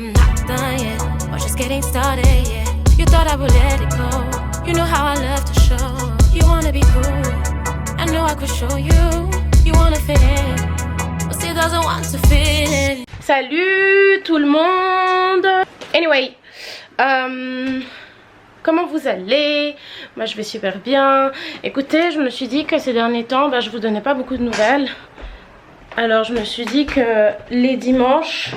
I'm not done yet, we're just getting started, yeah. You thought I would let it go, you know how I love to show. You wanna be cool, I know I could show you. You wanna fit in, but still doesn't want to fit in. Salut tout le monde. Anyway, comment vous allez? Moi je vais super bien. Écoutez, je me suis dit que ces derniers temps, je vous donnais pas beaucoup de nouvelles. Alors je me suis dit que les dimanches,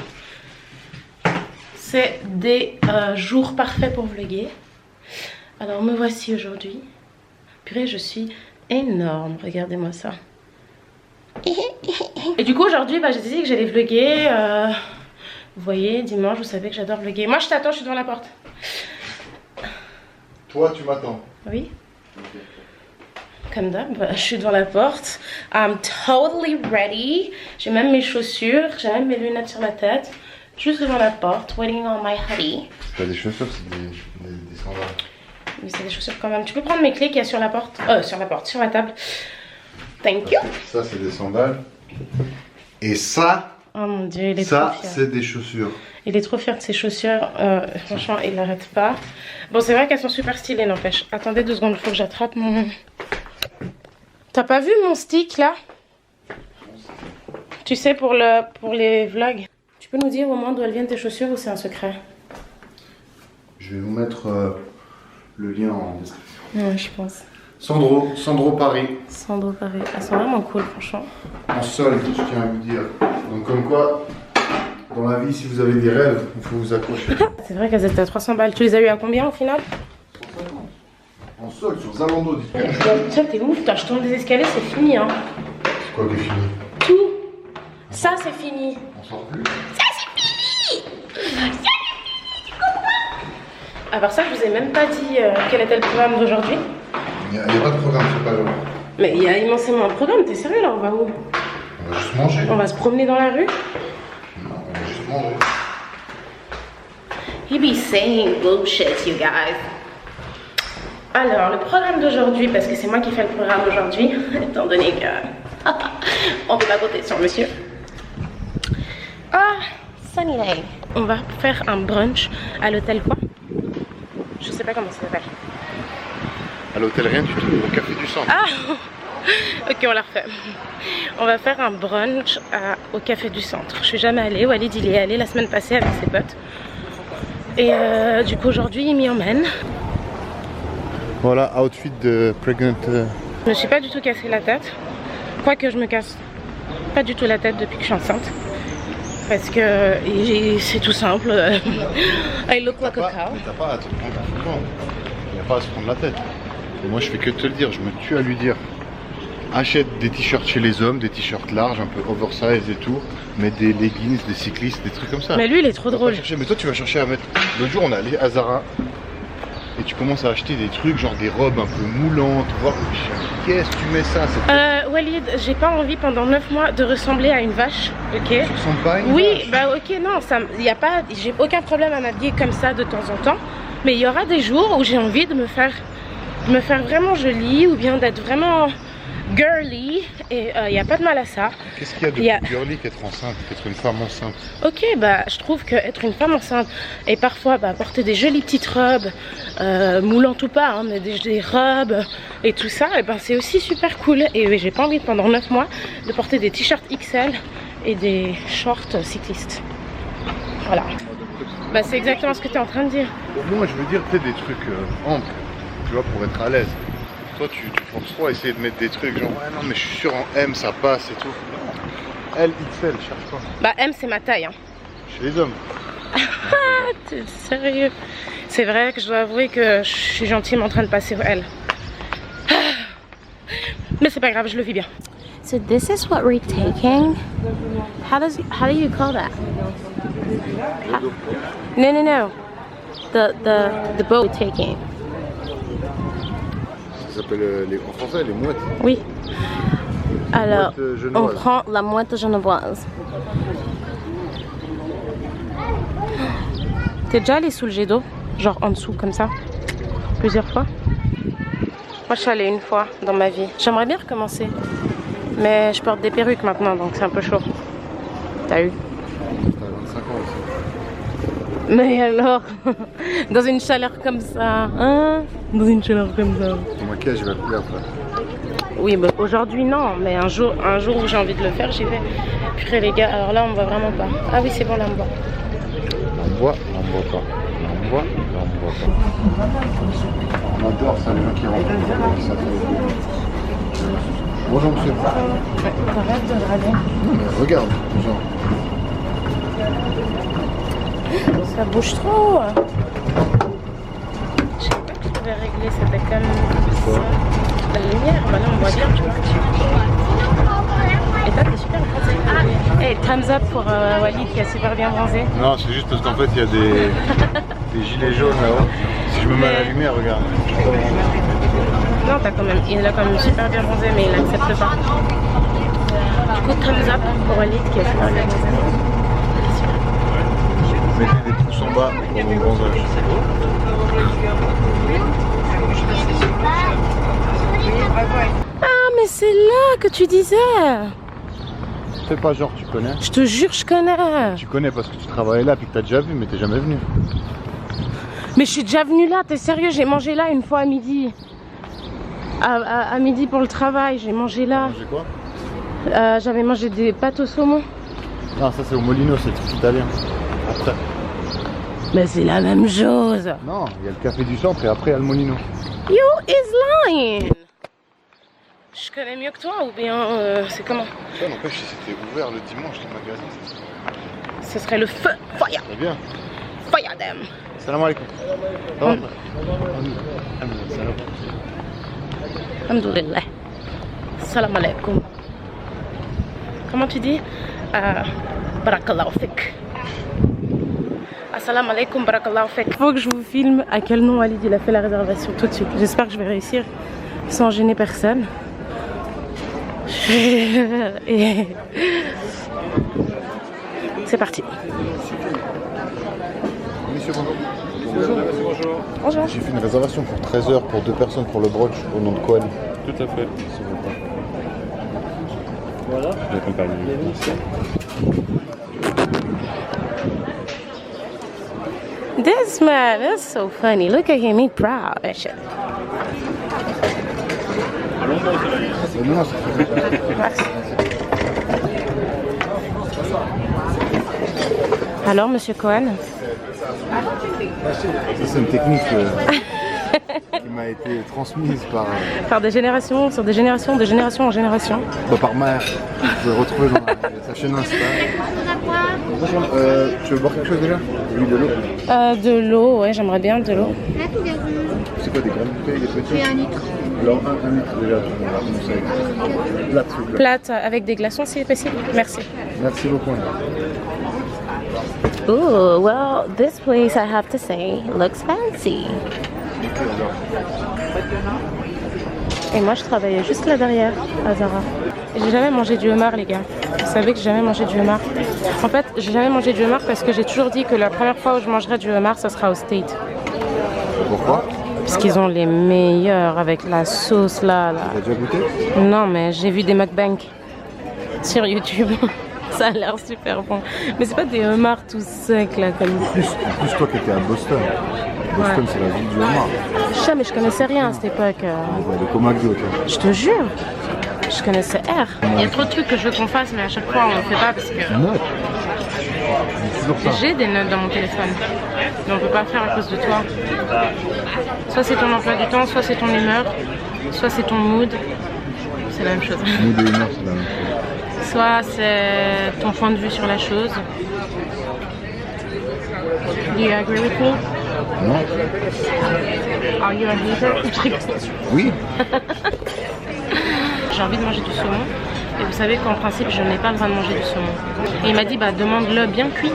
c'est des jours parfaits pour vlogger. Alors me voici aujourd'hui. Purée, je suis énorme, regardez-moi ça. Et du coup aujourd'hui j'ai dit que j'allais vlogger. Vous voyez, dimanche, vous savez que j'adore vlogger. Moi je t'attends, je suis devant la porte. Toi tu m'attends? Oui. Comme d'hab, je suis devant la porte. I'm totally ready. J'ai même mes chaussures, j'ai même mes lunettes sur la tête. Juste devant la porte, waiting on my hoodie. C'est pas des chaussures, c'est des sandales. Mais c'est des chaussures quand même. Tu peux prendre mes clés qu'il y a sur la porte. Sur la table. Thank you. Ça c'est des sandales. Et ça, Oh mon dieu, il est ça trop fier. c'est des chaussures. Il est trop fier de ses chaussures. Franchement, il n'arrête pas. Bon, c'est vrai qu'elles sont super stylées, n'empêche. Attendez 2 secondes, il faut que j'attrape mon... T'as pas vu mon stick là? Tu sais, pour les vlogs. Tu peux nous dire au moins d'où elles viennent tes chaussures ou c'est un secret? Je vais vous mettre le lien en description. Ouais, je pense. Sandro Paris. Sandro Paris. Elles sont vraiment cool, franchement. En solde, je tiens à vous dire. Donc comme quoi, dans la vie, si vous avez des rêves, il faut vous accrocher. C'est vrai qu'elles étaient à 300 balles. Tu les as eu à combien au final? 150. En solde sur Zalando, dites-moi. Tiens, t'es ouf, je tourne des escaliers, c'est fini, hein. C'est quoi qui est fini? Tout. Ça, c'est fini. On sort plus? À part ça, je vous ai même pas dit quel était le programme d'aujourd'hui. Il n'y a pas de programme, c'est pas grave. Mais il y a immensément de programme, t'es sérieux là? On va où? On va juste manger. On va se promener dans la rue? Non, on va juste manger. He be saying bullshit, you guys. Alors, le programme d'aujourd'hui, parce que c'est moi qui fais le programme aujourd'hui, étant donné que on peut pas compter sur monsieur. Ah, sunny day. On va faire un brunch à l'hôtel quoi? Je sais pas comment ça s'appelle. À l'hôtel rien du tout, au café du centre. Ah ok, on la refait. On va faire un brunch au café du centre. Je suis jamais allée, Walid il y est allé la semaine passée avec ses potes. Et du coup aujourd'hui il m'y emmène. Voilà, outfit de pregnant. Je me suis pas du tout cassé la tête. Quoique je me casse pas du tout la tête depuis que je suis enceinte. Parce que c'est tout simple. I look like a cow. T'as pas à te prendre la tête. Il n'y a pas à se prendre la tête. Et moi je fais que te le dire, je me tue à lui dire. Achète des t-shirts chez les hommes, des t-shirts larges, un peu oversize et tout. Mets des leggings, des cyclistes, des trucs comme ça. Mais lui il est trop drôle. Mais toi tu vas chercher à mettre. L'autre jour on est allé à Zara. Et tu commences à acheter des trucs, genre des robes un peu moulantes, voir qu'est-ce que tu mets ça? Walid, j'ai pas envie pendant 9 mois de ressembler à une vache, ok? Tu ressembles pas à une Oui, vache. bah ok, non, y a pas, j'ai aucun problème à m'habiller comme ça de temps en temps. Mais il y aura des jours où j'ai envie de me faire vraiment jolie ou bien d'être vraiment girly. Et il n'y a pas de mal à ça. Qu'est-ce qu'il y a de plus girly qu'être enceinte, qu'être une femme enceinte? Ok, bah je trouve qu'être une femme enceinte et parfois porter des jolies petites robes, moulantes ou pas, hein, mais des robes et tout ça, et c'est aussi super cool. Et j'ai pas envie pendant 9 mois de porter des t-shirts XL et des shorts cyclistes. Voilà. Bah c'est exactement ce que tu es en train de dire. Au moins je veux dire peut-être des trucs amples, tu vois, pour être à l'aise. Toi tu penses trop à essayer de mettre des trucs genre ouais non mais je suis sûr en M ça passe et tout. Non. L, XL, cherche pas. Bah M c'est ma taille hein. Chez les hommes. T'es sérieux? C'est vrai que je dois avouer que je suis gentiment en train de passer au L. Mais c'est pas grave, je le vis bien. So this is what we're taking. How do you call that? No. The boat we're taking. Ça s'appelle en français les mouettes. Oui. Alors, Mouette on prend la mouette genevoise. T'es déjà allé sous le jet d'eau? Genre en dessous comme ça? Plusieurs fois? Moi je suis allée une fois dans ma vie. J'aimerais bien recommencer. Mais je porte des perruques maintenant donc c'est un peu chaud. T'as eu? T'as 25 ans aussi. Mais alors, dans une chaleur comme ça, hein? Dans une chaleur comme ça. Ton maquillage il va couler après. Oui, mais aujourd'hui non, mais un jour où j'ai envie de le faire, j'y vais. Purée les gars, alors là on me voit vraiment pas. Ah oui, c'est bon, là on me voit. On me voit, on me voit pas. On me voit, on me voit pas. On adore ça, les gens qui rentrent. Ça fait... Bonjour monsieur. Arrête de regarder. Non mais regarde, genre. Ça bouge trop. Je savais pas que je pouvais régler cette cam. La lumière, bah là on voit bien, tu vois. Et toi t'es super bronzé. Hey, thumbs up pour Walid qui a super bien bronzé. Non, c'est juste parce qu'en fait il y a des gilets jaunes là-haut. Si je me mets à la lumière, regarde. Non, il a quand même super bien bronzé, mais il n'accepte pas. Du coup, thumbs up pour Walid qui a super bien bronzé. Mettez des pouces en bas pour mon bronzage. Ah, mais c'est là que tu disais. Fais pas genre tu connais. Je te jure, je connais. Tu connais parce que tu travailles là puis que t'as déjà vu mais t'es jamais venu. Mais je suis déjà venue là, t'es sérieux? J'ai mangé là une fois à midi. À midi pour le travail, j'ai mangé là. Mangé quoi? J'avais mangé des pâtes au saumon. Non, ça c'est au Molino, c'est le truc italien. Après. Mais c'est la même chose. Non, il y a le café du centre et après il y a le Molino. You is lying. Je connais mieux que toi ou bien c'est comment? Ça n'empêche si c'était ouvert le dimanche le magasin. Ce serait le feu. Fire. C'est bien. Fire them. Salam alaikum. Ça va? Alhamdulillah. Salam alaikum. Comment tu dis? Barakallahu fik. Assalamu alaikum, barakallahu fik. Faut que je vous filme à quel nom Walid il a fait la réservation tout de suite. J'espère que je vais réussir sans gêner personne. Et... c'est parti. Monsieur, bonjour. Bonjour. Bonjour. J'ai fait une réservation pour 13h pour 2 personnes pour le brunch au nom de Cohen. Tout à fait. S'il vous plaît. Voilà. Je l'accompagne. This man is so funny. Look at him, he's proud. That shit. Non, c'est très bien. Merci. Alors, monsieur Cohen? Ça, c'est une technique qui m'a été transmise par... Par des générations, sur des générations, de génération en génération. par ma mère. Vous pouvez retrouver dans sa chaîne Insta. Tu veux boire quelque chose déjà? Oui, de l'eau. De l'eau, ouais, j'aimerais bien de l'eau. C'est quoi, des grandes bouteilles, des petites? C'est 1 litre. Alors, un litre déjà, on va commencer avec plate, s'il vous plaît. Plate avec des glaçons, si possible. Merci. Merci beaucoup. Oh, well, this place, I have to say, looks fancy. Et moi, je travaillais juste là derrière, à Zara. J'ai jamais mangé du homard, les gars. Vous savez que j'ai jamais mangé du homard. En fait, j'ai jamais mangé du homard parce que j'ai toujours dit que la première fois où je mangerai du homard, ça sera au State. Pourquoi? Parce qu'ils ont les meilleurs avec la sauce là. T'as déjà goûté? Non, mais j'ai vu des mukbangs sur YouTube. Ça a l'air super bon. Mais c'est pas des homards tout secs là comme. En plus, toi qui étais à Boston. Boston, c'est la ville du homard. Je sais, mais je connaissais rien à cette époque. Le Comagdo, tu vois. Je te jure. Je connaissais R. Il y a trop de trucs que je veux qu'on fasse, mais à chaque fois on ne le fait pas parce que. Note. Toujours ça. J'ai des notes dans mon téléphone. Mais on peut pas faire à cause de toi. Soit c'est ton emploi du temps, soit c'est ton humeur, soit c'est ton mood. C'est la même chose. Mood et humeur, c'est la même chose. Soit c'est ton point de vue sur la chose. Do you agree with me? Non? Are you a hater? Oui. J'ai envie de manger du saumon. Et vous savez qu'en principe, je n'ai pas le droit de manger du saumon. Et il m'a dit, bah demande-le bien cuit.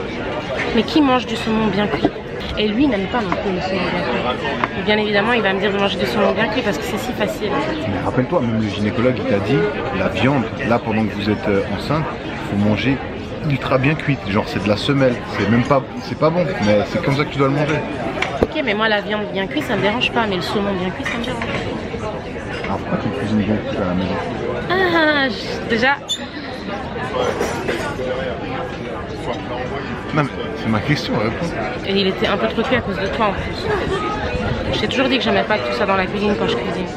Mais qui mange du saumon bien cuit? Et lui n'aime pas non plus le saumon bien cuit. Et bien évidemment, il va me dire de manger du saumon bien cuit parce que c'est si facile en fait. Mais rappelle-toi, même le gynécologue, il t'a dit, la viande, là, pendant que vous êtes enceinte, il faut manger ultra bien cuite. Genre, c'est de la semelle. C'est même pas, c'est pas bon, mais c'est comme ça que tu dois le manger. Ok, mais moi, la viande bien cuite, ça me dérange pas. Mais le saumon bien cuit, ça me dérange. Alors, pourquoi tu cuisines bien cuite à la maison? Ah, déjà... Non mais c'est ma question, réponds. Et il était un peu trop cuit à cause de toi en plus. Je t'ai toujours dit que j'aimais pas tout ça dans la cuisine quand je cuisine.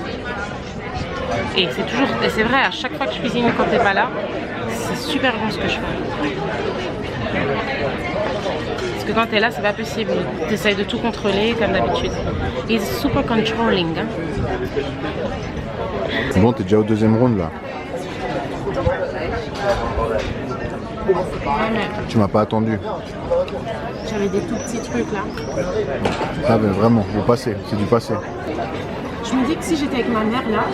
Et c'est vrai, à chaque fois que je cuisine quand t'es pas là, c'est super bon ce que je fais. Parce que quand t'es là, c'est pas possible. T'essayes de tout contrôler comme d'habitude. He's super controlling. Hein. Bon, t'es déjà au deuxième round là. Tu m'as pas attendu. J'avais des tout petits trucs là. Ah ben vraiment, le passé, c'est du passé. Je me dis que si j'étais avec ma mère là,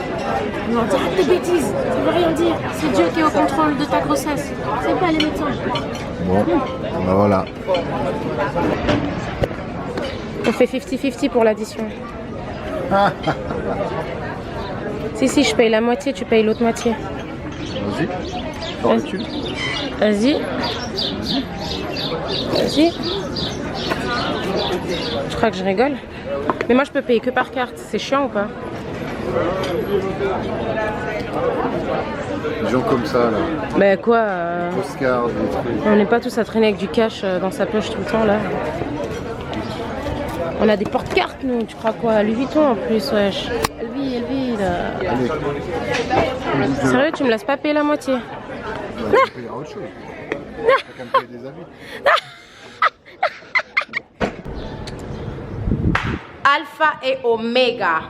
elle m'aurait dit arrête tes bêtises, ça veut rien dire. C'est Dieu qui est au contrôle de ta grossesse. C'est pas les médecins. Bon, ben voilà. On fait 50-50 pour l'addition. Si, je paye la moitié, tu payes l'autre moitié. Vas-y. T'aurais-tu ? Vas-y. Vas-y. Je crois que je rigole. Mais moi je peux payer que par carte, c'est chiant ou pas? Des gens comme ça là. Bah quoi Postcard, des trucs. On n'est pas tous à traîner avec du cash dans sa poche tout le temps là. On a des porte-cartes nous, tu crois quoi? Louis Vuitton en plus, wesh. Elvie là. Allez. Sérieux, tu me laisses pas payer la moitié? On va payer autre chose. Chacun me paye des avis. Alpha et Oméga.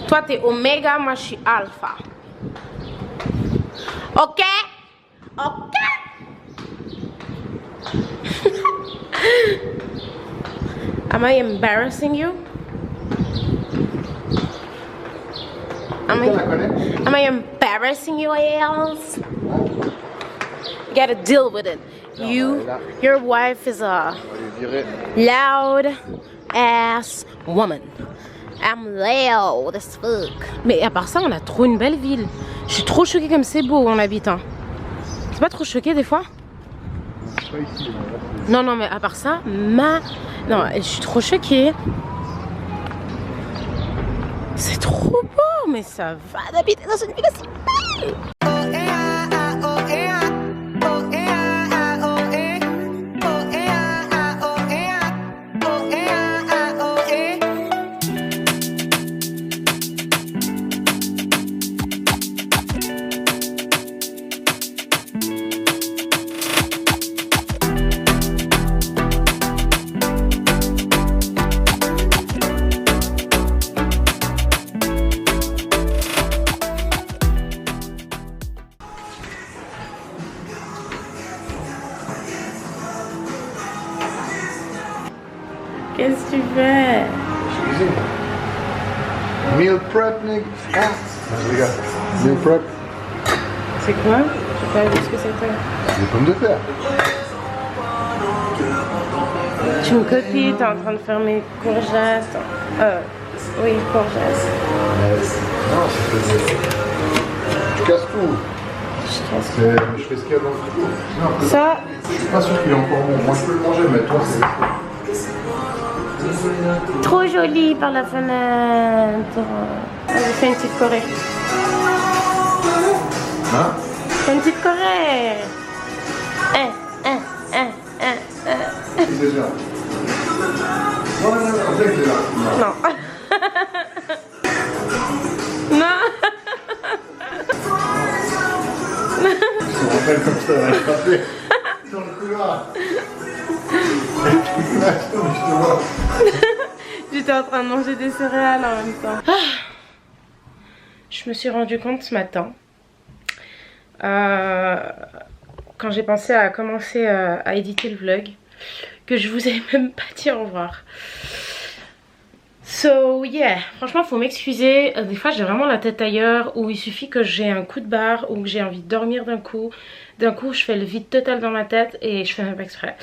Toi t'es Oméga, moi je suis Alpha. Ok? Ok? Am I embarrassing you? Am I embarrassing you, else? You gotta deal with it. Your wife is a loud ass woman. I'm loud as fuck. Mais à part ça, on a trop une belle ville. Je suis trop choquée comme c'est beau où on habite. Hein. C'est pas trop choquée des fois? Non, mais à part ça, non, je suis trop choquée. C'est trop beau, mais ça va d'habiter dans une ville aussi belle. Qu'est-ce que tu fais? Meal prep, nigga. Ah, je rigole. Meal prep. C'est quoi? Je sais pas vu ce que c'était. Des pommes de terre. Tu me copies, t'es en train de faire mes courgettes. Oui, courgettes. Non, c'est tu casses tout. Je fais ce qu'il y a dans le frigo. Non, Ça, je suis pas sûr qu'il est encore bon. Moi je peux le manger, mais toi c'est. trop joli par la fenêtre. J'ai fait une petite Corée. Hein? Fais une petite Corée. C'est déjà. Non, avec là. Non. Non. Je me rappelle comme ça, je frappais dans le couloir. J'étais en train de manger des céréales en même temps. Je me suis rendu compte ce matin, quand j'ai pensé à commencer à éditer le vlog, que je vous ai même pas dit au revoir. So yeah, franchement faut m'excuser, des fois j'ai vraiment la tête ailleurs, ou il suffit que j'ai un coup de barre, ou que j'ai envie de dormir d'un coup je fais le vide total dans ma tête et je fais même pas exprès.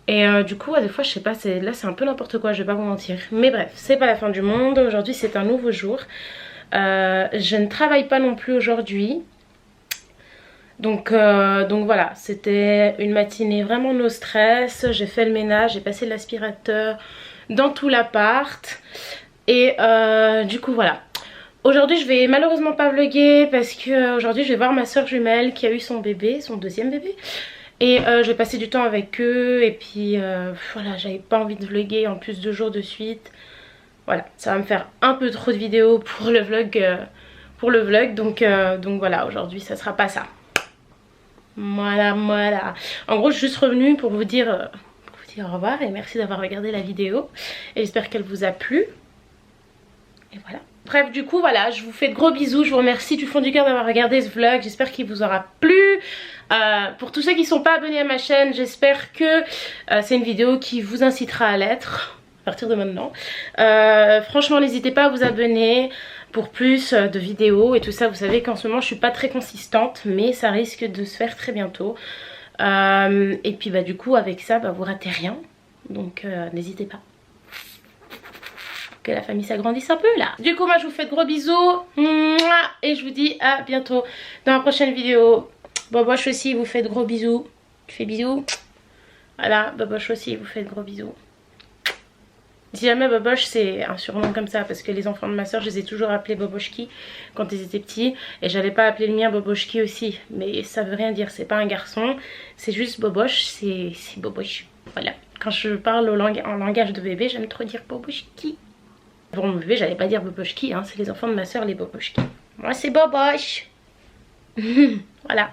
Et du coup des fois je sais pas, là c'est un peu n'importe quoi, je vais pas vous mentir. Mais bref, c'est pas la fin du monde, aujourd'hui c'est un nouveau jour. Je ne travaille pas non plus aujourd'hui. Donc voilà, c'était une matinée vraiment no stress. J'ai fait le ménage, j'ai passé l'aspirateur dans tout l'appart. Et du coup voilà. Aujourd'hui je vais malheureusement pas vlogger parce que aujourd'hui je vais voir ma soeur jumelle qui a eu son bébé, son deuxième bébé. Et je vais passer du temps avec eux. Et puis voilà, j'avais pas envie de vlogger en plus 2 jours de suite. Voilà, ça va me faire un peu trop de vidéos pour le vlog. Donc voilà, aujourd'hui ça sera pas ça. Voilà. En gros, je suis juste revenue pour vous dire au revoir et merci d'avoir regardé la vidéo. Et j'espère qu'elle vous a plu. Et voilà. Bref, du coup, voilà, je vous fais de gros bisous. Je vous remercie du fond du cœur d'avoir regardé ce vlog. J'espère qu'il vous aura plu. Pour tous ceux qui ne sont pas abonnés à ma chaîne, j'espère que c'est une vidéo qui vous incitera à l'être à partir de maintenant. Franchement, n'hésitez pas à vous abonner pour plus de vidéos et tout ça. Vous savez qu'en ce moment, je suis pas très consistante, mais ça risque de se faire très bientôt. Et puis, du coup, avec ça, vous ratez rien. Donc, n'hésitez pas. Que la famille s'agrandisse un peu là. Du coup moi je vous fais de gros bisous et je vous dis à bientôt dans la prochaine vidéo. Boboche aussi vous fait de gros bisous. Tu fais bisous. Voilà, Boboche aussi vous fait de gros bisous. Si jamais Boboche c'est un surnom comme ça, parce que les enfants de ma soeur je les ai toujours appelés Bobochki quand ils étaient petits, et j'allais pas appeler le mien Bobochki aussi, mais ça veut rien dire, c'est pas un garçon, c'est juste Boboche, c'est Boboche. Voilà, quand je parle en langage de bébé j'aime trop dire Bobochki. Pour mon bébé, j'allais pas dire Bobochki, hein, c'est les enfants de ma soeur les Bobochki. Moi c'est Boboche. Voilà.